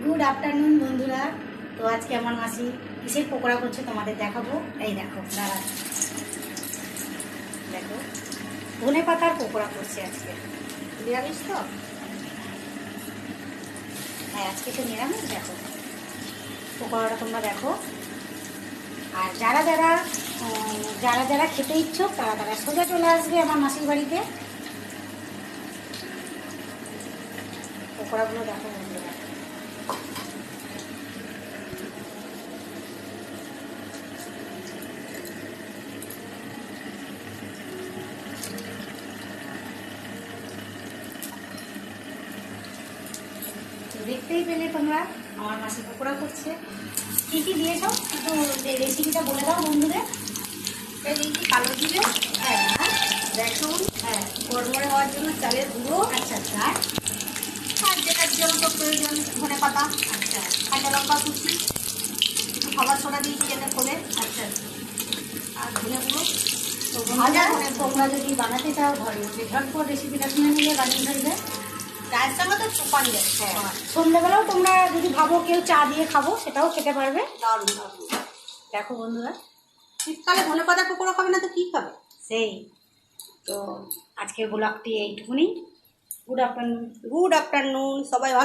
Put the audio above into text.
Good afternoon বন্ধুরা। তো আজকে আমার মাসি কিসের পকোড়া করছে তোমাদের দেখাবো। এই দেখো দাঁড়া, দেখো ধনে পাতার পকোড়া করছে আজকে। নিরামিষ তো? হ্যাঁ, আজকে তো নিরামিষ। দেখো পকোড়াটা তোমরা দেখো। আর যারা যারা যারা যারা খেতে ইচ্ছুক তারা তারা সোজা চলে আসবে আমার মাসির বাড়িতে। পকোড়াগুলো দেখো বন্ধুরা। দেখতেই পেলে তোমরা আমার মাসি পকোড়া করছে। কী কী দিয়েছ একটু রেসিপিটা বলে দাও বন্ধুদের। দিয়েছি কালো জিরে, হ্যাঁ রসুন, হ্যাঁ, গড়মড়ে হওয়ার জন্য চালের গুঁড়ো, আচ্ছা আচ্ছা আর যেটার জন্য তো প্রয়োজন ধনে পাতা, আচ্ছা কাঁচা লঙ্কা কুচি, একটু খাবার সোডা দিয়েছি যাতে ফোলে, আচ্ছা। আর ধনে গুঁড়ো। তো বন্ধুরা তোমরা যদি বানাতে চাও ঘরে ঝটপট রেসিপিটা শুনে নিলে বানিয়ে ফেলবে। চায়ের সঙ্গে তো চোপান যায়। হ্যাঁ, সন্ধ্যেবেলাও তোমরা যদি ভাবো কেউ চা দিয়ে খাবো সেটাও খেতে পারবে। দারুণ দারুণ। দেখো বন্ধুরা, শীতকালে ধনে পাতা পকোড়া খাবে না তো কী খাবে? সেই তো আজকের ব্লগটি এইটুকুনি। Good afternoon. গুড আফটারনুন, সবাই ভালো